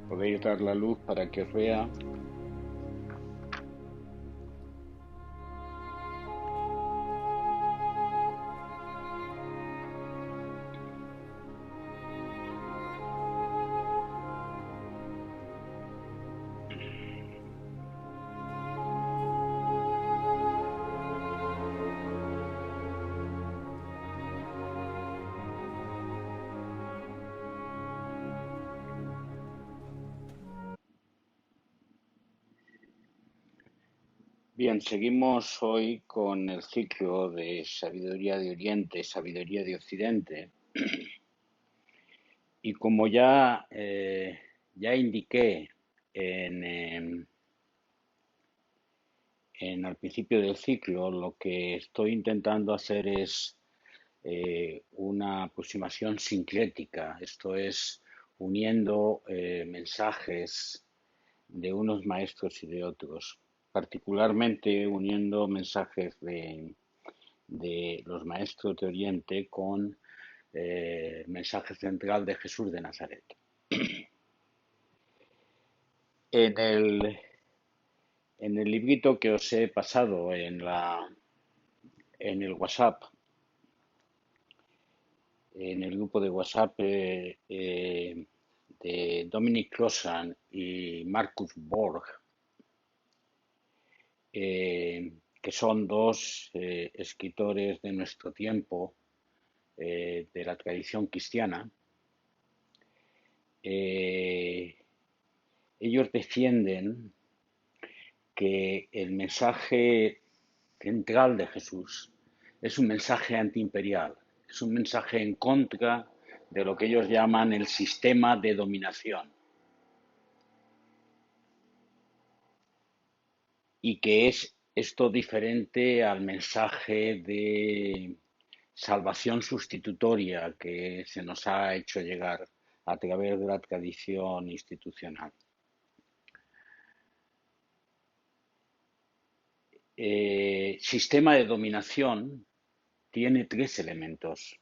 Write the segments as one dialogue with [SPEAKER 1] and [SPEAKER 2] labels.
[SPEAKER 1] Podéis dar la luz para que os vea. Bien, seguimos hoy con el ciclo de Sabiduría de Oriente, Sabiduría de Occidente. Y como ya indiqué en, al principio del ciclo, lo que estoy intentando hacer es una aproximación sincrética, esto es, uniendo mensajes de unos maestros y de otros, particularmente uniendo mensajes de los maestros de Oriente con mensaje central de Jesús de Nazaret. En en el librito que os he pasado en el WhatsApp, en el grupo de WhatsApp de Dominic Crossan y Marcus Borg, que son dos escritores de nuestro tiempo, de la tradición cristiana. eh, Ellos defienden que el mensaje central de Jesús es un mensaje antiimperial, es un mensaje en contra de lo que ellos llaman el sistema de dominación, y que es esto diferente al mensaje de salvación sustitutoria que se nos ha hecho llegar a través de la tradición institucional. Sistema de dominación tiene tres elementos.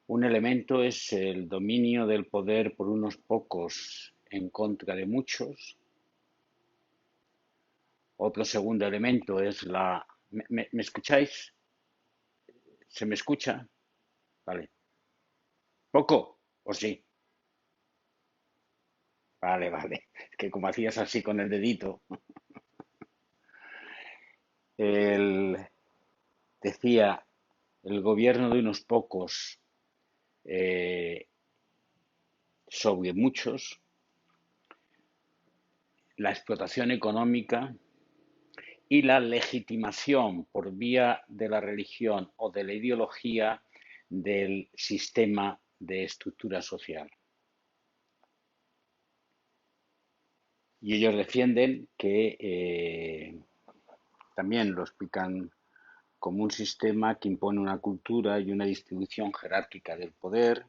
[SPEAKER 1] Un elemento es el dominio del poder por unos pocos en contra de muchos. Otro segundo elemento es la... ¿Me escucháis? ¿Se me escucha? Vale. ¿Poco? ¿O sí? Vale, vale. Es que como hacías así con el dedito, el, decía, el gobierno de unos pocos eh, sobre muchos, la explotación económica y la legitimación por vía de la religión o de la ideología del sistema de estructura social. Y ellos defienden que también lo explican como un sistema que impone una cultura y una distribución jerárquica del poder,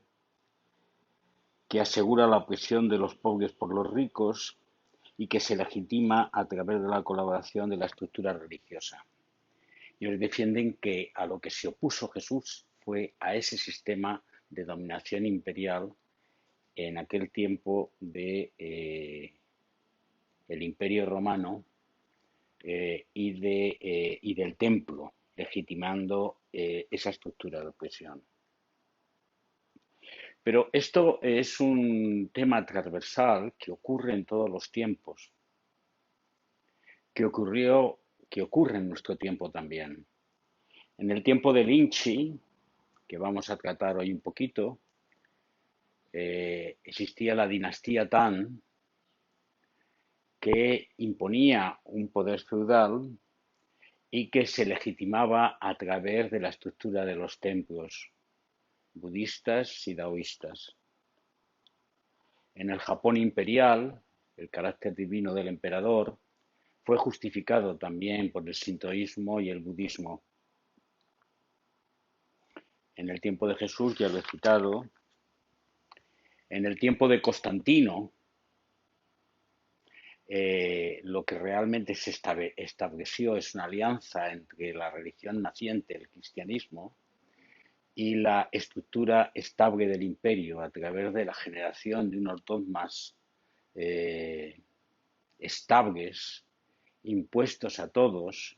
[SPEAKER 1] que asegura la opresión de los pobres por los ricos y que se legitima a través de la colaboración de la estructura religiosa. Ellos defienden que a lo que se opuso Jesús fue a ese sistema de dominación imperial en aquel tiempo de el Imperio Romano, y del templo, legitimando esa estructura de opresión. Pero esto es un tema transversal que ocurre en todos los tiempos, que ocurrió, que ocurre en nuestro tiempo también. En el tiempo de Vinci, que vamos a tratar hoy un poquito, existía la dinastía Tang, que imponía un poder feudal y que se legitimaba a través de la estructura de los templos budistas y daoístas. En el Japón imperial, el carácter divino del emperador fue justificado también por el sintoísmo y el budismo. En el tiempo de Jesús, ya lo he citado, en el tiempo de Constantino, lo que realmente se estableció es una alianza entre la religión naciente, el cristianismo, y la estructura estable del imperio a través de la generación de unos dogmas eh, estables, impuestos a todos,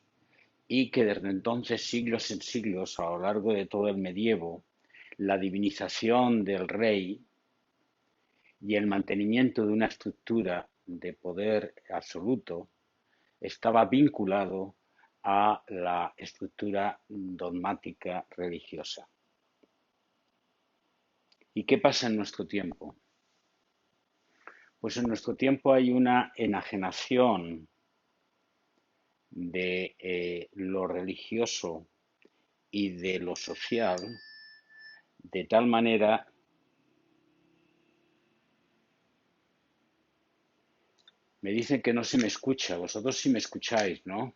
[SPEAKER 1] y que desde entonces, siglos en siglos, a lo largo de todo el medievo, la divinización del rey y el mantenimiento de una estructura de poder absoluto estaba vinculado a la estructura dogmática religiosa. ¿Y qué pasa en nuestro tiempo? Pues en nuestro tiempo hay una enajenación de lo religioso y de lo social, de tal manera, me dicen que no se me escucha, vosotros sí me escucháis, ¿no?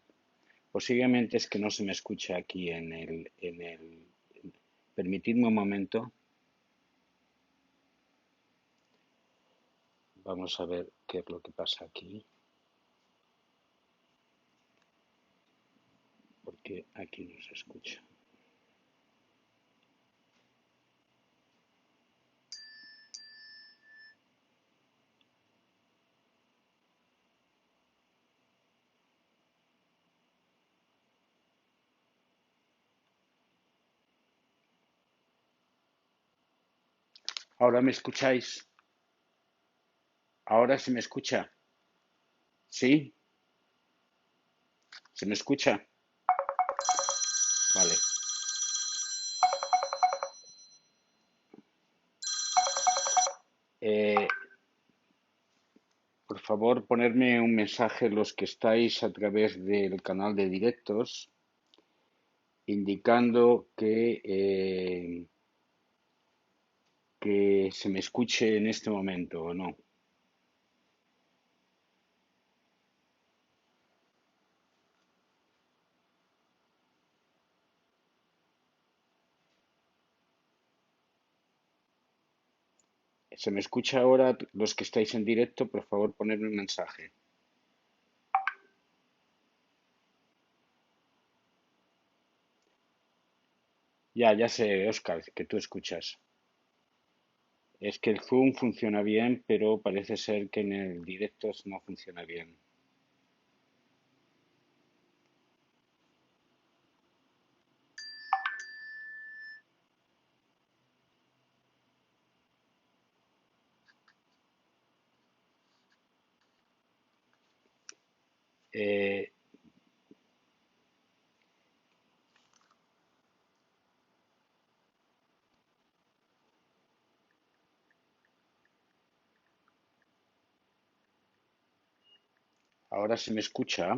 [SPEAKER 1] Posiblemente es que no se me escucha aquí permitidme un momento, vamos a ver qué es lo que pasa aquí, porque aquí no se escucha. ¿Ahora me escucháis? ¿Ahora se me escucha? ¿Sí? ¿Se me escucha? Vale. Eh, por favor, ponerme un mensaje los que estáis a través del canal de directos, indicando que se me escuche en este momento o no. ¿Se me escucha ahora los que estáis en directo? Por favor, ponedme un mensaje. Ya sé, Oscar, que tú escuchas. Es que el Zoom funciona bien, pero parece ser que en el directo no funciona bien. Eh, Ahora se me escucha.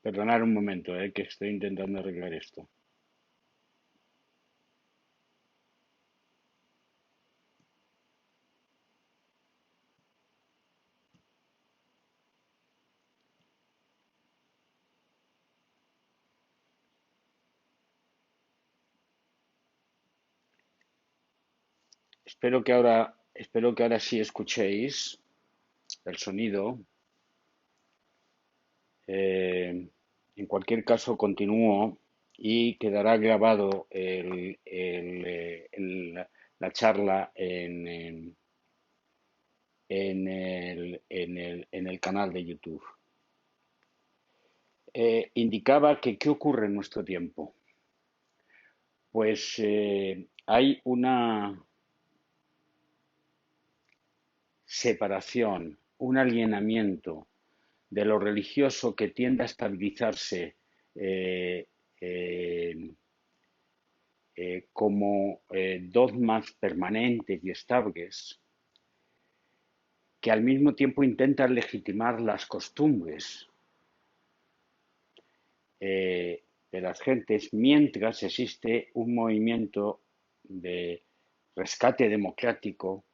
[SPEAKER 1] Perdonad un momento, que estoy intentando arreglar esto. Espero que ahora sí escuchéis el sonido. Eh, en cualquier caso, continúo y quedará grabado la charla en el canal de YouTube. Indicaba que ¿qué ocurre en nuestro tiempo? Pues hay una separación, un alienamiento de lo religioso que tiende a estabilizarse eh, eh, como dogmas permanentes y estables, que al mismo tiempo intentan legitimar las costumbres de las gentes, mientras existe un movimiento de rescate democrático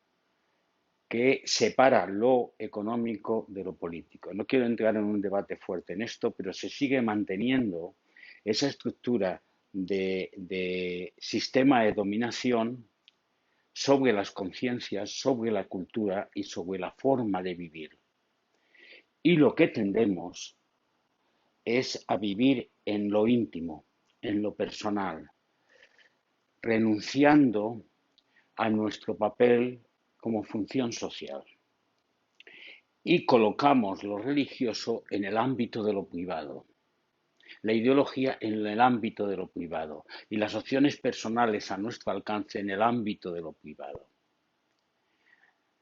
[SPEAKER 1] que separa lo económico de lo político. No quiero entrar en un debate fuerte en esto, pero se sigue manteniendo esa estructura de sistema de dominación sobre las conciencias, sobre la cultura y sobre la forma de vivir. Y lo que tendemos es a vivir en lo íntimo, en lo personal, renunciando a nuestro papel como función social y colocamos lo religioso en el ámbito de lo privado, la ideología en el ámbito de lo privado y las opciones personales a nuestro alcance en el ámbito de lo privado,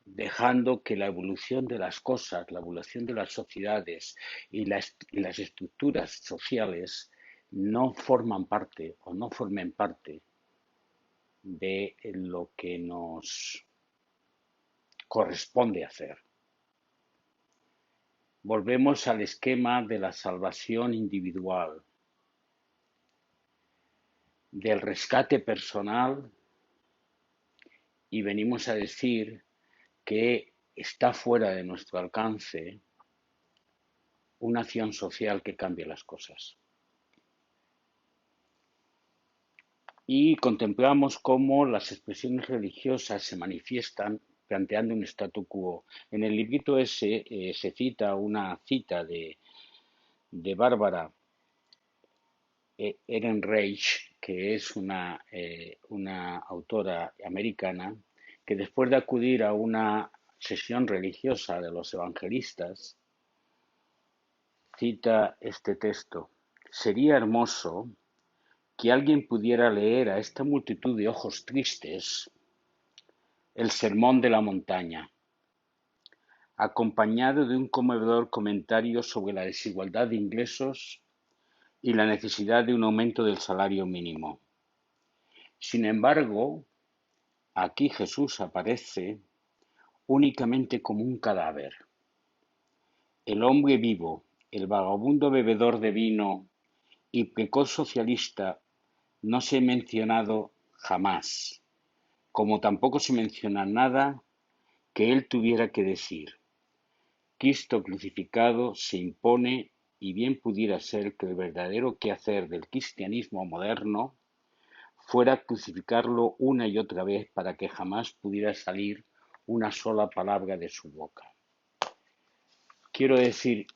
[SPEAKER 1] dejando que la evolución de las cosas, la evolución de las sociedades y las estructuras sociales no forman parte o no formen parte de lo que nos corresponde hacer. Volvemos al esquema de la salvación individual, del rescate personal y venimos a decir que está fuera de nuestro alcance una acción social que cambie las cosas. Y contemplamos cómo las expresiones religiosas se manifiestan planteando un statu quo. En el librito ese se cita una cita de Bárbara Ehrenreich, que es una autora americana, que después de acudir a una sesión religiosa de los evangelistas, cita este texto: sería hermoso que alguien pudiera leer a esta multitud de ojos tristes el sermón de la montaña, acompañado de un conmovedor comentario sobre la desigualdad de ingresos y la necesidad de un aumento del salario mínimo. Sin embargo, aquí Jesús aparece únicamente como un cadáver. El hombre vivo, el vagabundo bebedor de vino y precoz socialista no se ha mencionado jamás, como tampoco se menciona nada que él tuviera que decir. Cristo crucificado se impone y bien pudiera ser que el verdadero quehacer del cristianismo moderno fuera crucificarlo una y otra vez para que jamás pudiera salir una sola palabra de su boca. Quiero decir,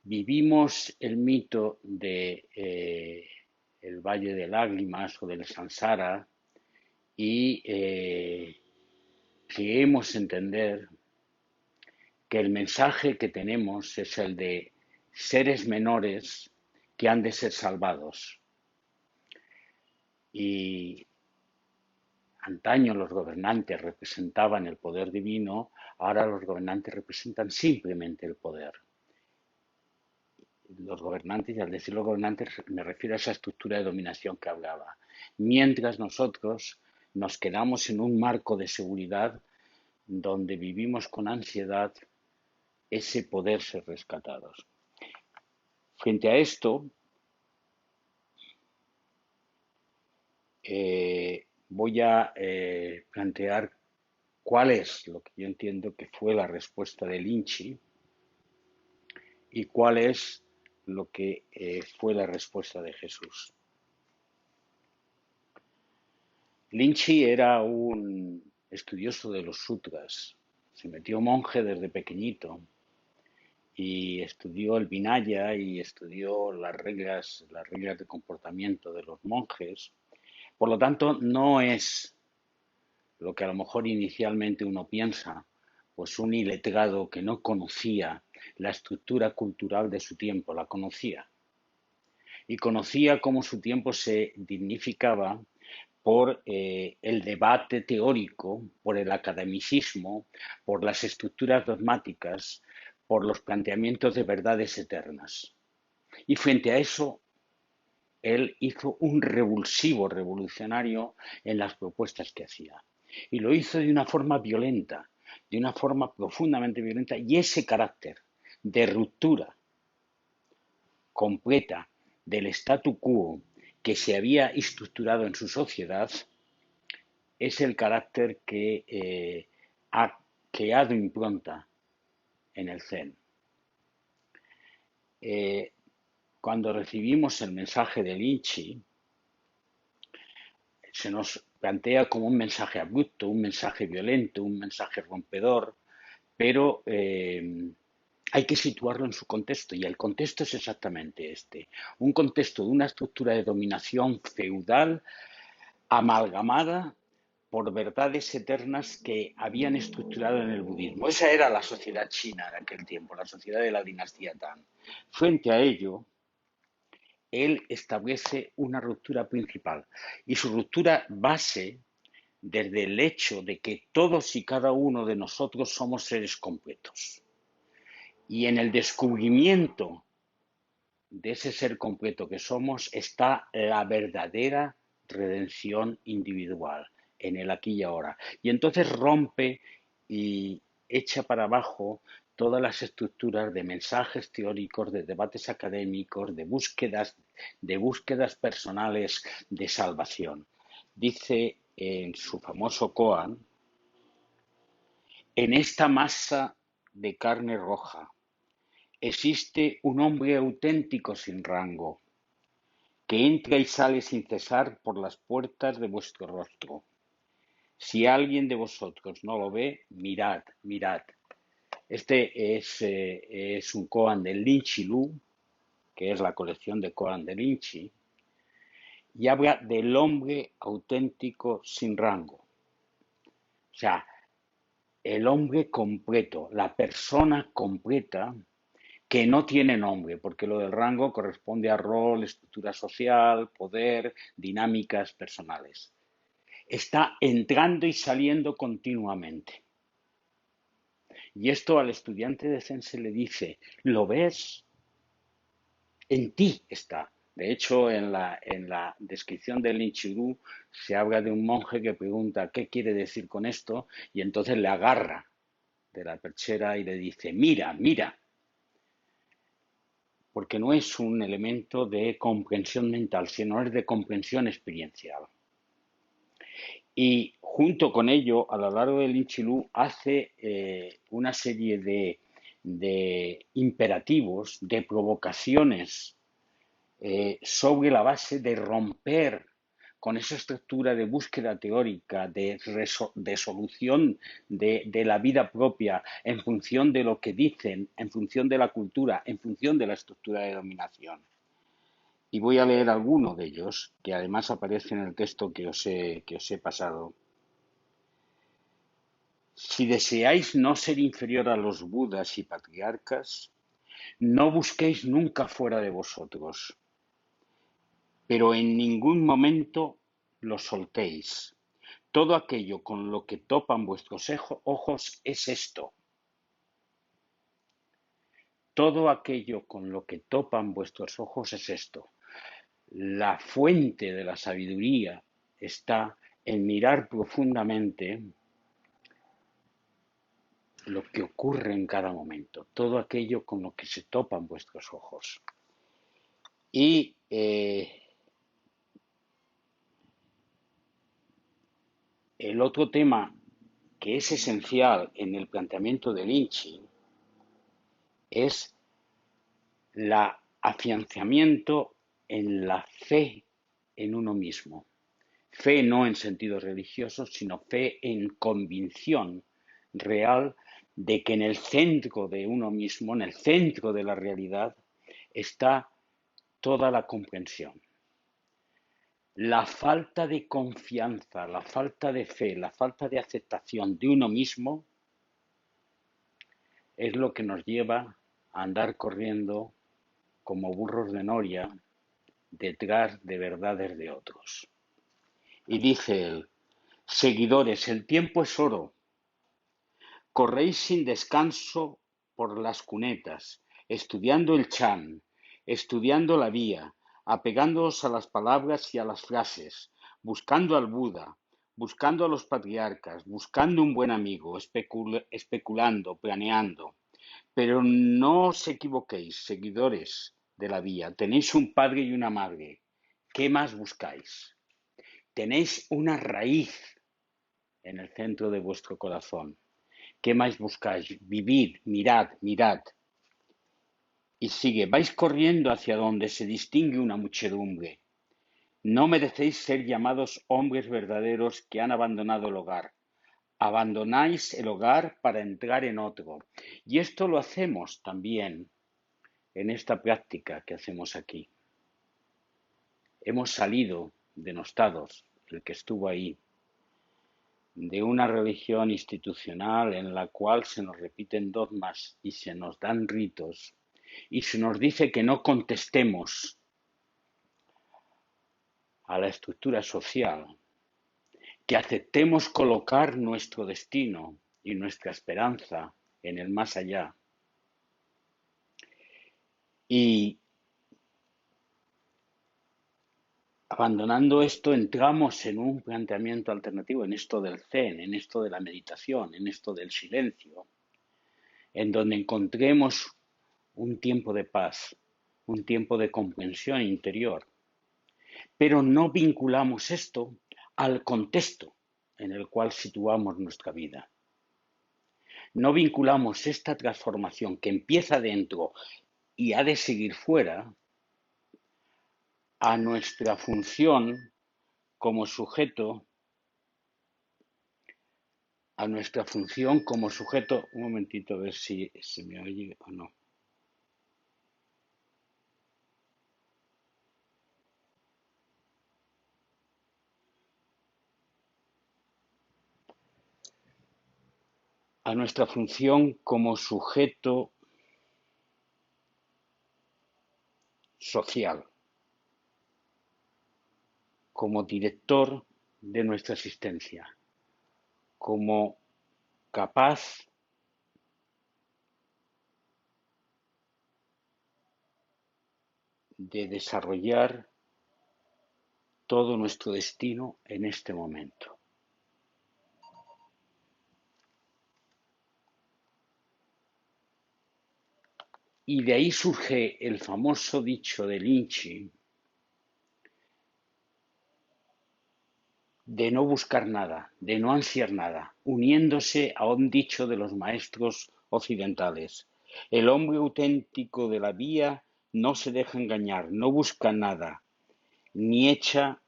[SPEAKER 1] vivimos el mito de el Valle de Lágrimas o del Sansara y creemos entender que el mensaje que tenemos es el de seres menores que han de ser salvados. Y antaño los gobernantes representaban el poder divino, ahora los gobernantes representan simplemente el poder. Los gobernantes, y al decir los gobernantes me refiero a esa estructura de dominación que hablaba. Mientras nosotros nos quedamos en un marco de seguridad donde vivimos con ansiedad ese poder ser rescatados. Frente a esto, voy a plantear cuál es lo que yo entiendo que fue la respuesta de Lynch y cuál es lo que fue la respuesta de Jesús. Lynch era un estudioso de los sutras, se metió monje desde pequeñito y estudió el Vinaya y estudió las reglas de comportamiento de los monjes. Por lo tanto, no es lo que a lo mejor inicialmente uno piensa, pues un iletrado que no conocía la estructura cultural de su tiempo, la conocía. Y conocía cómo su tiempo se dignificaba por el debate teórico, por el academicismo, por las estructuras dogmáticas, por los planteamientos de verdades eternas. Y frente a eso, él hizo un revulsivo revolucionario en las propuestas que hacía. Y lo hizo de una forma violenta, de una forma profundamente violenta, y ese carácter de ruptura completa del statu quo que se había estructurado en su sociedad es el carácter que ha creado impronta en el Zen. Cuando recibimos el mensaje de Lynch, se nos plantea como un mensaje abrupto, un mensaje violento, un mensaje rompedor, pero hay que situarlo en su contexto y el contexto es exactamente este, un contexto de una estructura de dominación feudal amalgamada por verdades eternas que habían estructurado en el budismo. Esa era la sociedad china de aquel tiempo, la sociedad de la dinastía Tang. Frente a ello, él establece una ruptura principal y su ruptura base desde el hecho de que todos y cada uno de nosotros somos seres completos. Y en el descubrimiento de ese ser completo que somos está la verdadera redención individual en el aquí y ahora. Y entonces rompe y echa para abajo todas las estructuras de mensajes teóricos, de debates académicos, de búsquedas personales de salvación. Dice en su famoso koan, en esta masa de carne roja existe un hombre auténtico sin rango, que entra y sale sin cesar por las puertas de vuestro rostro. Si alguien de vosotros no lo ve, mirad, mirad. Este es un koan del Linchi Lu, que es la colección de koan de Linchi, y habla del hombre auténtico sin rango. O sea, el hombre completo, la persona completa que no tiene nombre, porque lo del rango corresponde a rol, estructura social, poder, dinámicas personales. Está entrando y saliendo continuamente. Y esto al estudiante de Zen se le dice, ¿lo ves? En ti está. De hecho, en la descripción del Nichiru se habla de un monje que pregunta qué quiere decir con esto y entonces le agarra de la perchera y le dice, mira, mira, porque no es un elemento de comprensión mental, sino es de comprensión experiencial. Y junto con ello, a lo largo del Inchilú, hace una serie de imperativos, de provocaciones sobre la base de romper con esa estructura de búsqueda teórica, de solución de la vida propia en función de lo que dicen, en función de la cultura, en función de la estructura de dominación. Y voy a leer alguno de ellos, que además aparece en el texto que os he pasado. Si deseáis no ser inferior a los budas y patriarcas, no busquéis nunca fuera de vosotros, pero en ningún momento lo soltéis. Todo aquello con lo que topan vuestros ojos es esto. Todo aquello con lo que topan vuestros ojos es esto. La fuente de la sabiduría está en mirar profundamente lo que ocurre en cada momento, todo aquello con lo que se topan vuestros ojos. Y el otro tema que es esencial en el planteamiento de Lynch es el afianzamiento en la fe en uno mismo. Fe no en sentido religioso, sino fe en convicción real de que en el centro de uno mismo, en el centro de la realidad, está toda la comprensión. La falta de confianza, la falta de fe, la falta de aceptación de uno mismo es lo que nos lleva a andar corriendo como burros de noria detrás de verdades de otros. Y dice él, seguidores, el tiempo es oro. Corréis sin descanso por las cunetas, estudiando el Chan, estudiando la vía, apegándoos a las palabras y a las frases, buscando al Buda, buscando a los patriarcas, buscando un buen amigo, especulando, planeando. Pero no os equivoquéis, seguidores de la vía. Tenéis un padre y una madre. ¿Qué más buscáis? Tenéis una raíz en el centro de vuestro corazón. ¿Qué más buscáis? Vivid, mirad, mirad. Y sigue, vais corriendo hacia donde se distingue una muchedumbre. No merecéis ser llamados hombres verdaderos que han abandonado el hogar. Abandonáis el hogar para entrar en otro. Y esto lo hacemos también en esta práctica que hacemos aquí. Hemos salido denostados, el que estuvo ahí, de una religión institucional en la cual se nos repiten dogmas y se nos dan ritos y se nos dice que no contestemos a la estructura social, que aceptemos colocar nuestro destino y nuestra esperanza en el más allá. Y abandonando esto, entramos en un planteamiento alternativo, en esto del Zen, en esto de la meditación, en esto del silencio, en donde encontremos un tiempo de paz, un tiempo de comprensión interior. Pero no vinculamos esto al contexto en el cual situamos nuestra vida. No vinculamos esta transformación que empieza dentro y ha de seguir fuera a nuestra función como sujeto, un momentito a ver si se me oye o no. A nuestra función como sujeto social, como director de nuestra existencia, como capaz de desarrollar todo nuestro destino en este momento. Y de ahí surge el famoso dicho de Lynch de no buscar nada, de no ansiar nada, uniéndose a un dicho de los maestros occidentales. El hombre auténtico de la vía no se deja engañar, no busca nada, ni echa,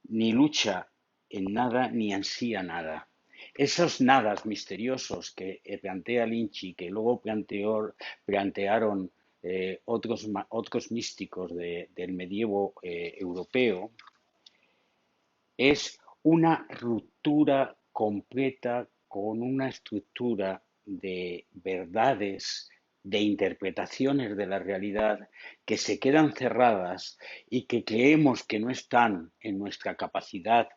[SPEAKER 1] ni lucha en nada, ni ansía nada. Esos nadas misteriosos que plantea Lynch y que luego plantearon otros místicos del medievo europeo, es una ruptura completa con una estructura de verdades, de interpretaciones de la realidad que se quedan cerradas y que creemos que no están en nuestra capacidad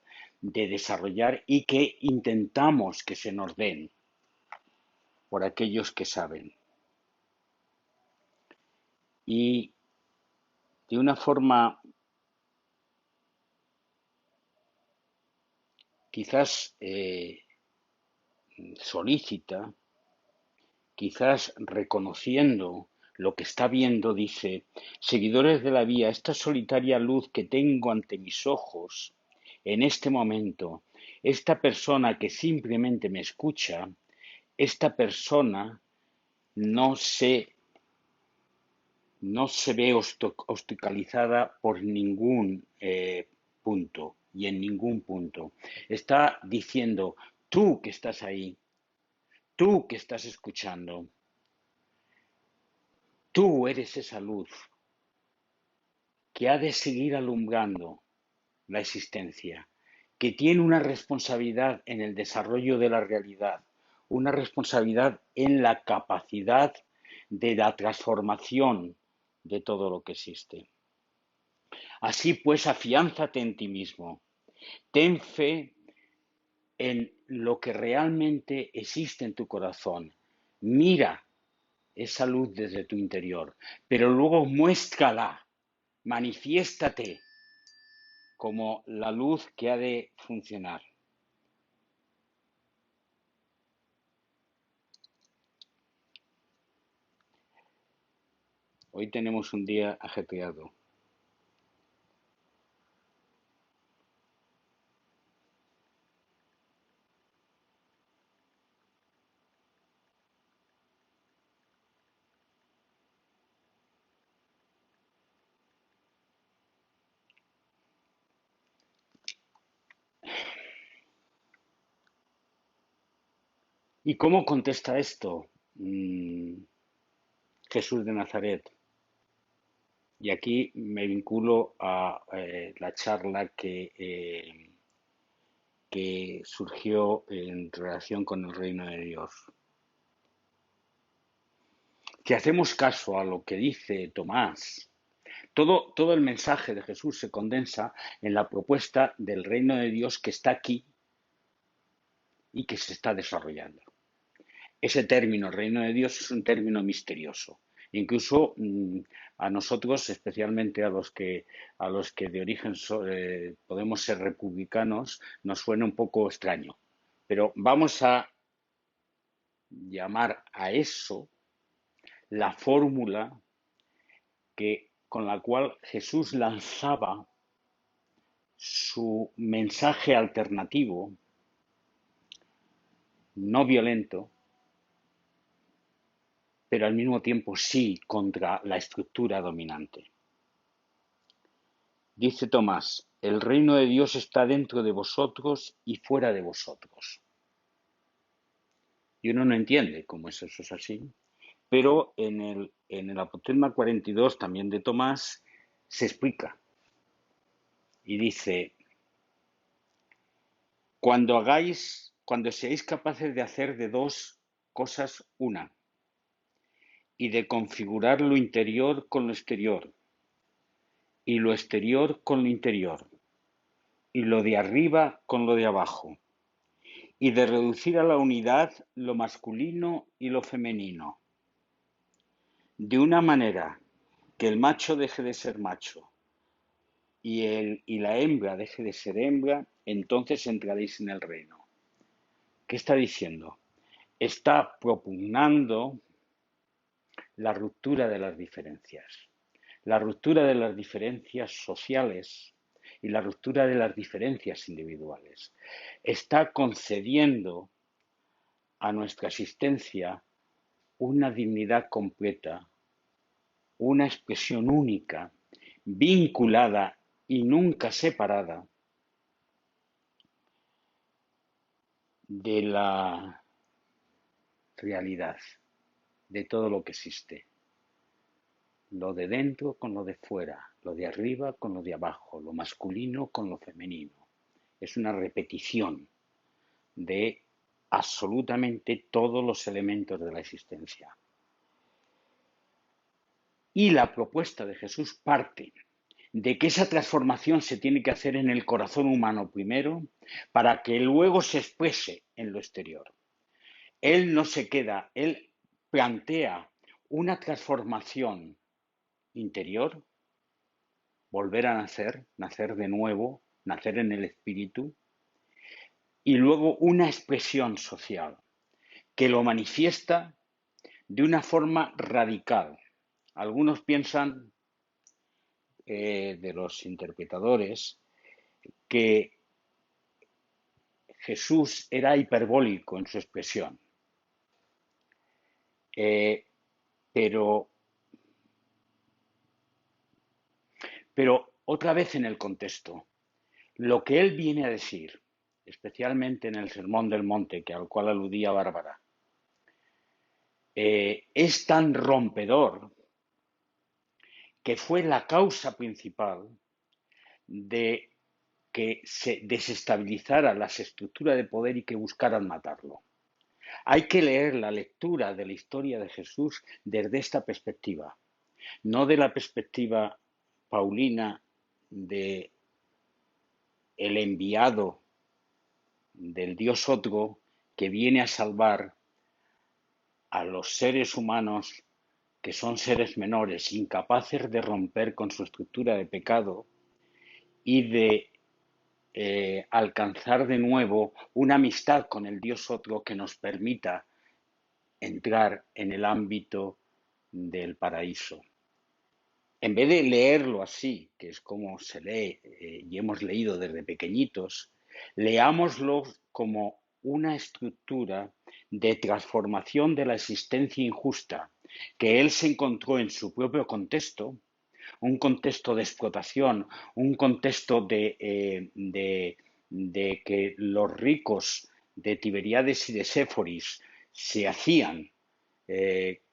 [SPEAKER 1] de desarrollar y que intentamos que se nos den por aquellos que saben. Y de una forma quizás solícita, quizás reconociendo lo que está viendo, dice: seguidores de la vía, esta solitaria luz que tengo ante mis ojos en este momento, esta persona que simplemente me escucha, esta persona no se, no se ve obstaculizada por ningún punto y en ningún punto. Está diciendo: tú que estás ahí, tú que estás escuchando, tú eres esa luz que ha de seguir alumbrando la existencia, que tiene una responsabilidad en el desarrollo de la realidad, una responsabilidad en la capacidad de la transformación de todo lo que existe. Así pues, afiánzate en ti mismo, ten fe en lo que realmente existe en tu corazón, mira esa luz desde tu interior, pero luego muéstrala, manifiéstate como la luz que ha de funcionar. Hoy tenemos un día ajetreado. ¿Y cómo contesta esto Jesús de Nazaret? Y aquí me vinculo a la charla que surgió en relación con el reino de Dios. Si hacemos caso a lo que dice Tomás, todo el mensaje de Jesús se condensa en la propuesta del reino de Dios que está aquí y que se está desarrollando. Ese término, reino de Dios, es un término misterioso. Incluso a nosotros, especialmente a los que de origen podemos ser republicanos, nos suena un poco extraño. Pero vamos a llamar a eso la fórmula con la cual Jesús lanzaba su mensaje alternativo, no violento, pero al mismo tiempo sí contra la estructura dominante. Dice Tomás, el reino de Dios está dentro de vosotros y fuera de vosotros. Y uno no entiende cómo eso es así, pero en el Apotegma 42 también de Tomás se explica y dice, cuando seáis capaces de hacer de dos cosas una, y de configurar lo interior con lo exterior, y lo exterior con lo interior, y lo de arriba con lo de abajo, y de reducir a la unidad lo masculino y lo femenino, de una manera que el macho deje de ser macho y la hembra deje de ser hembra, entonces entraréis en el reino. ¿Qué está diciendo? Está propugnando la ruptura de las diferencias. La ruptura de las diferencias sociales y la ruptura de las diferencias individuales. Está concediendo a nuestra existencia una dignidad completa, una expresión única, vinculada y nunca separada de la realidad, de todo lo que existe. Lo de dentro con lo de fuera, lo de arriba con lo de abajo, lo masculino con lo femenino. Es una repetición de absolutamente todos los elementos de la existencia. Y la propuesta de Jesús parte de que esa transformación se tiene que hacer en el corazón humano primero para que luego se exprese en lo exterior. Él no se queda, él plantea una transformación interior, volver a nacer, nacer de nuevo, nacer en el espíritu, y luego una expresión social que lo manifiesta de una forma radical. Algunos piensan, de los interpretadores, que Jesús era hiperbólico en su expresión, eh, pero, pero otra vez en el contexto. Lo que él viene a decir, especialmente en el Sermón del Monte, al cual aludía Bárbara, es tan rompedor que fue la causa principal de que se desestabilizara las estructuras de poder y que buscaran matarlo. Hay que leer la lectura de la historia de Jesús desde esta perspectiva, no de la perspectiva paulina de el enviado del Dios otro que viene a salvar a los seres humanos que son seres menores, incapaces de romper con su estructura de pecado y de alcanzar de nuevo una amistad con el Dios otro que nos permita entrar en el ámbito del paraíso. En vez de leerlo así, que es como se lee y hemos leído desde pequeñitos, leámoslo como una estructura de transformación de la existencia injusta que él se encontró en su propio contexto, un contexto de explotación, un contexto de que los ricos de Tiberíades y de Séforis se hacían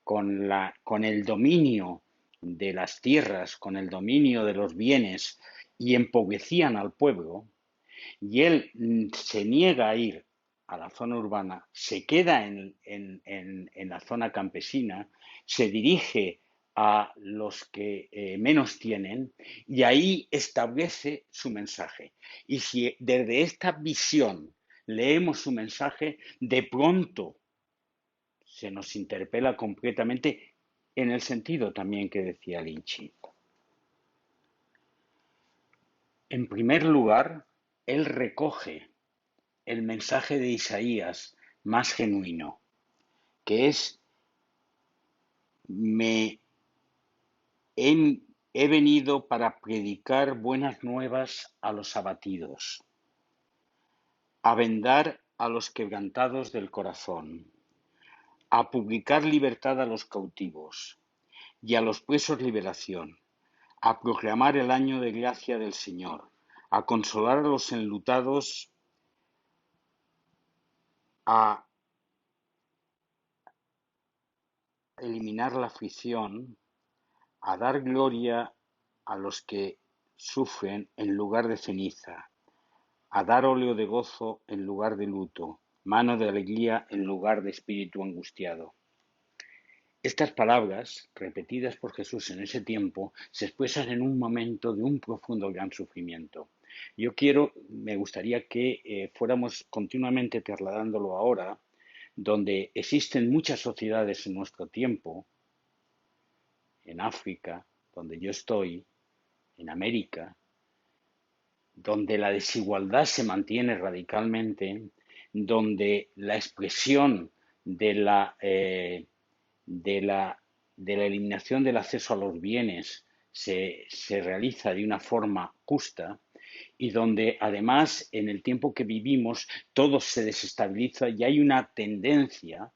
[SPEAKER 1] con el dominio de las tierras, con el dominio de los bienes y empobrecían al pueblo, y él se niega a ir a la zona urbana, se queda en la zona campesina, se dirige a los que menos tienen y ahí establece su mensaje. Y si desde esta visión leemos su mensaje, de pronto se nos interpela completamente en el sentido también que decía Lynch. En primer lugar, él recoge el mensaje de Isaías más genuino, que es: me he, he venido para predicar buenas nuevas a los abatidos, a vendar a los quebrantados del corazón, a publicar libertad a los cautivos y a los presos liberación, a proclamar el año de gracia del Señor, a consolar a los enlutados, a eliminar la aflicción, a dar gloria a los que sufren en lugar de ceniza, a dar óleo de gozo en lugar de luto, mano de alegría en lugar de espíritu angustiado. Estas palabras, repetidas por Jesús en ese tiempo, se expresan en un momento de un profundo gran sufrimiento. Me gustaría que fuéramos continuamente trasladándolo ahora, donde existen muchas sociedades en nuestro tiempo, en África, donde yo estoy, en América, donde la desigualdad se mantiene radicalmente, donde la expresión de de la, de la eliminación del acceso a los bienes se realiza de una forma justa y donde además en el tiempo que vivimos todo se desestabiliza y hay una tendencia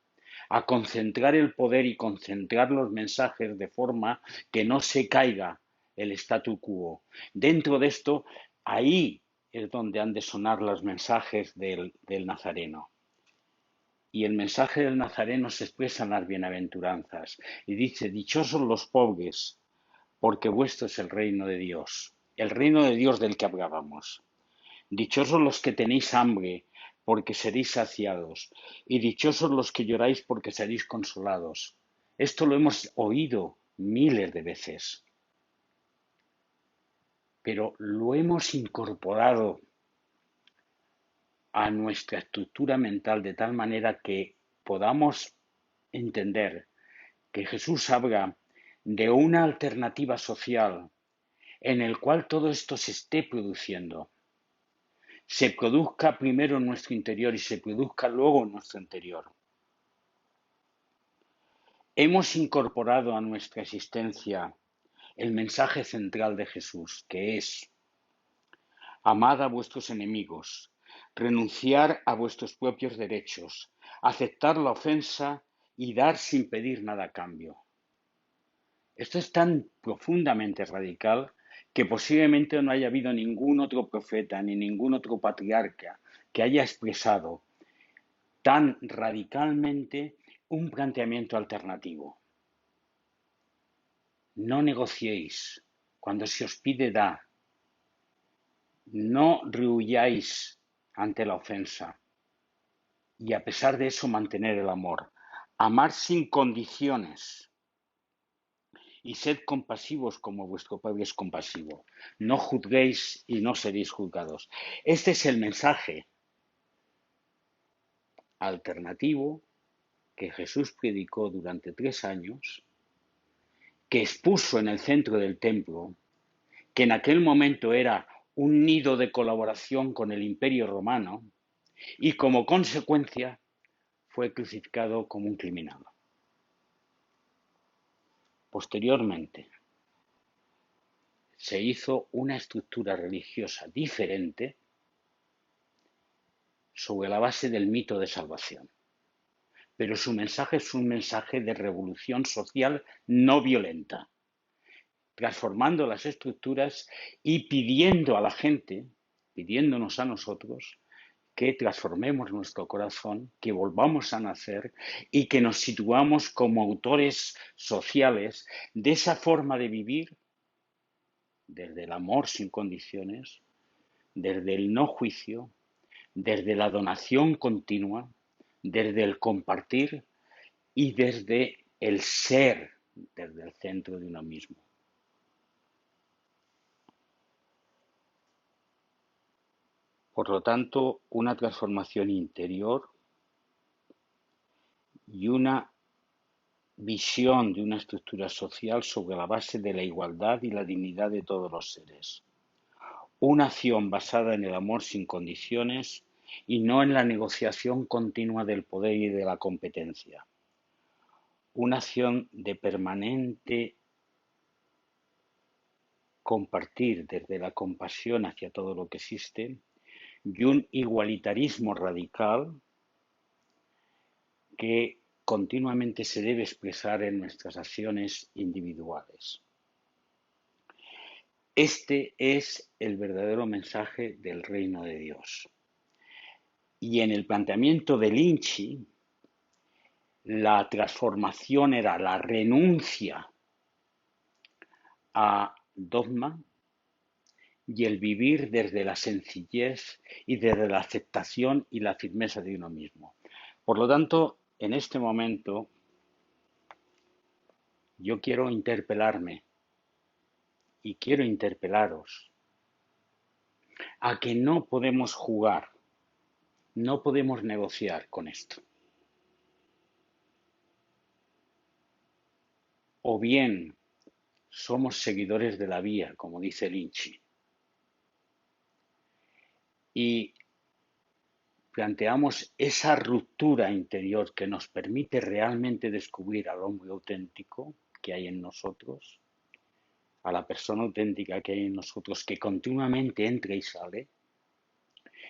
[SPEAKER 1] a concentrar el poder y concentrar los mensajes de forma que no se caiga el statu quo. Dentro de esto, ahí es donde han de sonar los mensajes del Nazareno. Y el mensaje del Nazareno se expresa en las bienaventuranzas y dice: dichosos los pobres, porque vuestro es el reino de Dios, el reino de Dios del que hablábamos. Dichosos los que tenéis hambre, porque seréis saciados, y dichosos los que lloráis, porque seréis consolados. Esto lo hemos oído miles de veces, pero lo hemos incorporado a nuestra estructura mental de tal manera que podamos entender que Jesús habla de una alternativa social en el cual todo esto se esté produciendo. Se produzca primero en nuestro interior y se produzca luego en nuestro interior. Hemos incorporado a nuestra existencia el mensaje central de Jesús, que es: amad a vuestros enemigos, renunciar a vuestros propios derechos, aceptar la ofensa y dar sin pedir nada a cambio. Esto es tan profundamente radical que posiblemente no haya habido ningún otro profeta ni ningún otro patriarca que haya expresado tan radicalmente un planteamiento alternativo. No negociéis, cuando se os pide, da. No rehuyáis ante la ofensa y a pesar de eso mantener el amor. Amar sin condiciones y sed compasivos como vuestro Padre es compasivo. No juzguéis y no seréis juzgados. Este es el mensaje alternativo que Jesús predicó durante 3 años, que expuso en el centro del templo, que en aquel momento era un nido de colaboración con el Imperio Romano y como consecuencia fue crucificado como un criminal. Posteriormente se hizo una estructura religiosa diferente sobre la base del mito de salvación. Pero su mensaje es un mensaje de revolución social no violenta, transformando las estructuras y pidiendo a la gente, pidiéndonos a nosotros, que transformemos nuestro corazón, que volvamos a nacer y que nos situamos como autores sociales de esa forma de vivir desde el amor sin condiciones, desde el no juicio, desde la donación continua, desde el compartir y desde el ser, desde el centro de uno mismo. Por lo tanto, una transformación interior y una visión de una estructura social sobre la base de la igualdad y la dignidad de todos los seres. Una acción basada en el amor sin condiciones y no en la negociación continua del poder y de la competencia. Una acción de permanente compartir desde la compasión hacia todo lo que existe y un igualitarismo radical que continuamente se debe expresar en nuestras acciones individuales. Este es el verdadero mensaje del reino de Dios. Y en el planteamiento de Lynchy, la transformación era la renuncia a dogma y el vivir desde la sencillez y desde la aceptación y la firmeza de uno mismo. Por lo tanto, en este momento, yo quiero interpelarme y quiero interpelaros a que no podemos jugar, no podemos negociar con esto. O bien somos seguidores de la vía, como dice Lynchy, y planteamos esa ruptura interior que nos permite realmente descubrir al hombre auténtico que hay en nosotros, a la persona auténtica que hay en nosotros, que continuamente entra y sale,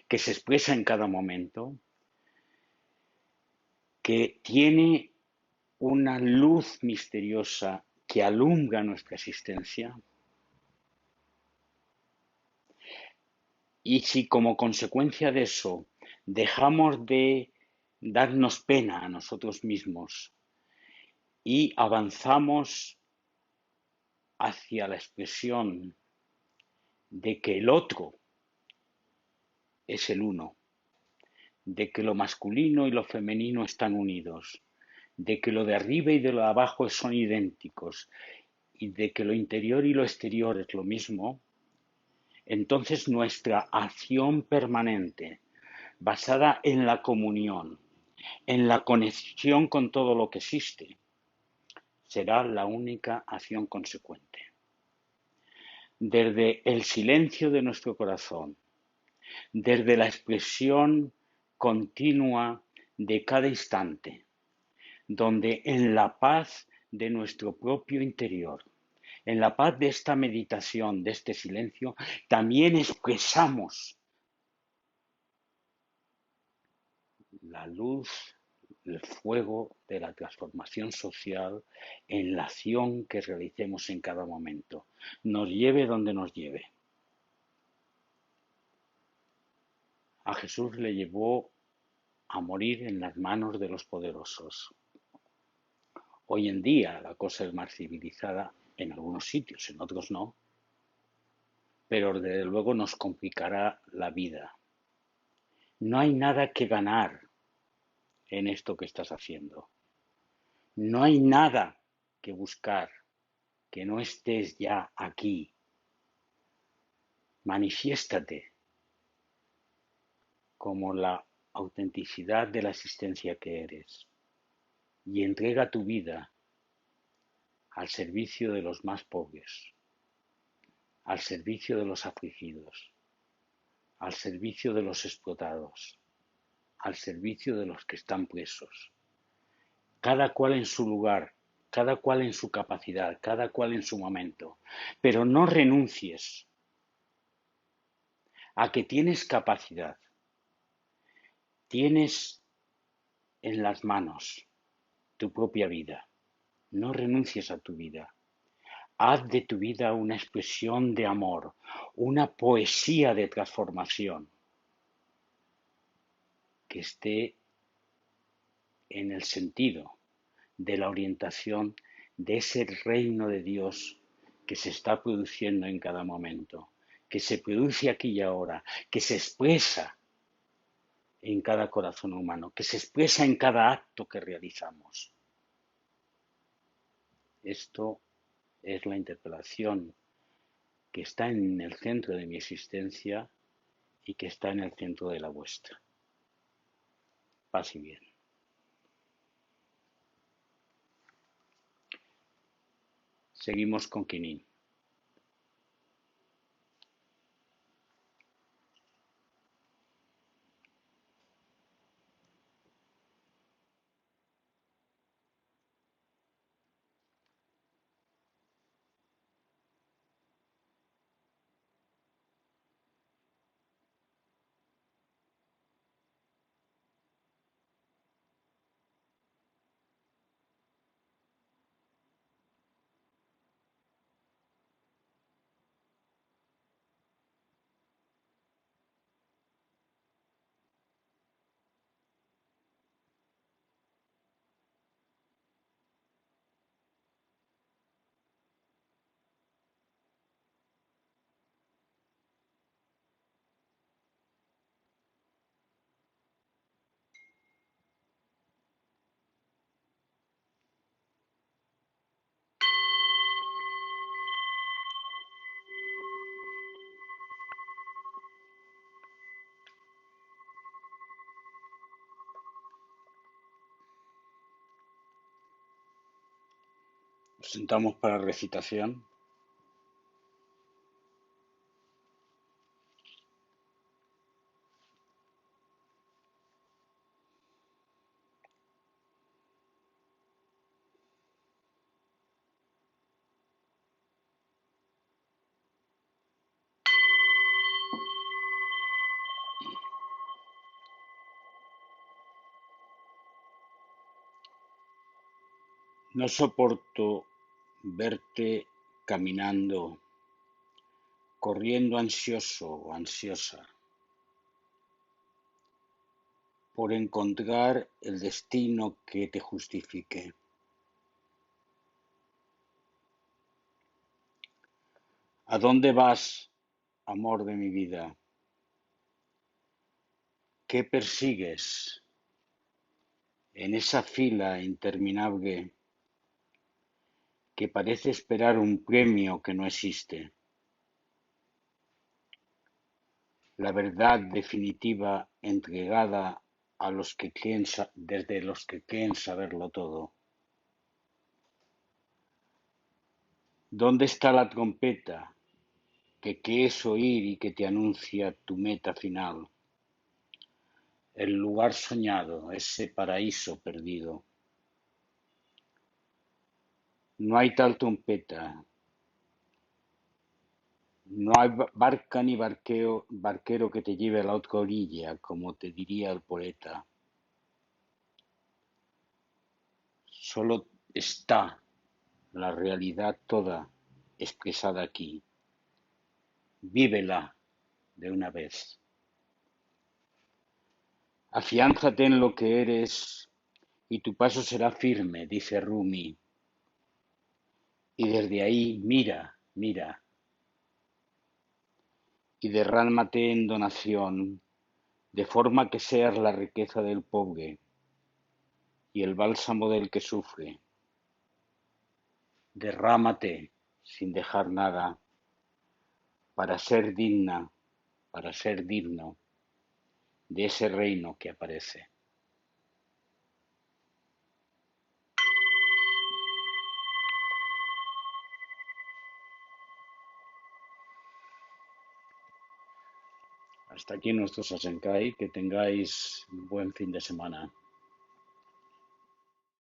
[SPEAKER 1] que se expresa en cada momento, que tiene una luz misteriosa que alumbra nuestra existencia. Y si como consecuencia de eso dejamos de darnos pena a nosotros mismos y avanzamos hacia la expresión de que el otro es el uno, de que lo masculino y lo femenino están unidos, de que lo de arriba y de lo de abajo son idénticos y de que lo interior y lo exterior es lo mismo, entonces nuestra acción permanente, basada en la comunión, en la conexión con todo lo que existe, será la única acción consecuente. Desde el silencio de nuestro corazón, desde la expresión continua de cada instante, donde en la paz de nuestro propio interior, en la paz de esta meditación, de este silencio, también expresamos la luz, el fuego de la transformación social en la acción que realicemos en cada momento, nos lleve donde nos lleve. A Jesús le llevó a morir en las manos de los poderosos. Hoy en día la cosa es más civilizada en algunos sitios, en otros no, pero desde luego nos complicará la vida. No hay nada que ganar en esto que estás haciendo. No hay nada que buscar que no estés ya aquí. Manifiéstate como la autenticidad de la existencia que eres y entrega tu vida al servicio de los más pobres, al servicio de los afligidos, al servicio de los explotados, al servicio de los que están presos. Cada cual en su lugar, cada cual en su capacidad, cada cual en su momento. Pero no renuncies a que tienes capacidad, tienes en las manos tu propia vida. No renuncies a tu vida. Haz de tu vida una expresión de amor, una poesía de transformación. que esté en el sentido de la orientación de ese reino de Dios que se está produciendo en cada momento, que se produce aquí y ahora, que se expresa en cada corazón humano, que se expresa en cada acto que realizamos. Esto es la interpelación que está en el centro de mi existencia y que está en el centro de la vuestra. Paz y bien. Seguimos con Quinin. Nos sentamos para recitación. No soporto verte caminando, corriendo ansioso o ansiosa por encontrar el destino que te justifique. ¿A dónde vas, amor de mi vida? ¿Qué persigues en esa fila interminable que parece esperar un premio que no existe? La verdad definitiva entregada a los que creen desde los que creen saberlo todo. ¿Dónde está la trompeta que quieres oír y que te anuncia tu meta final? El lugar soñado, ese paraíso perdido. No hay tal trompeta, no hay barca ni barquero que te lleve a la otra orilla, como te diría el poeta. Solo está la realidad toda expresada aquí. Vívela de una vez. Afiánzate en lo que eres y tu paso será firme, dice Rumi. Y desde ahí mira, mira, y derrámate en donación, de forma que seas la riqueza del pobre y el bálsamo del que sufre. Derrámate sin dejar nada, para ser digna, para ser digno de ese reino que aparece. Hasta aquí nuestro Sasenkai, que tengáis un buen fin de semana.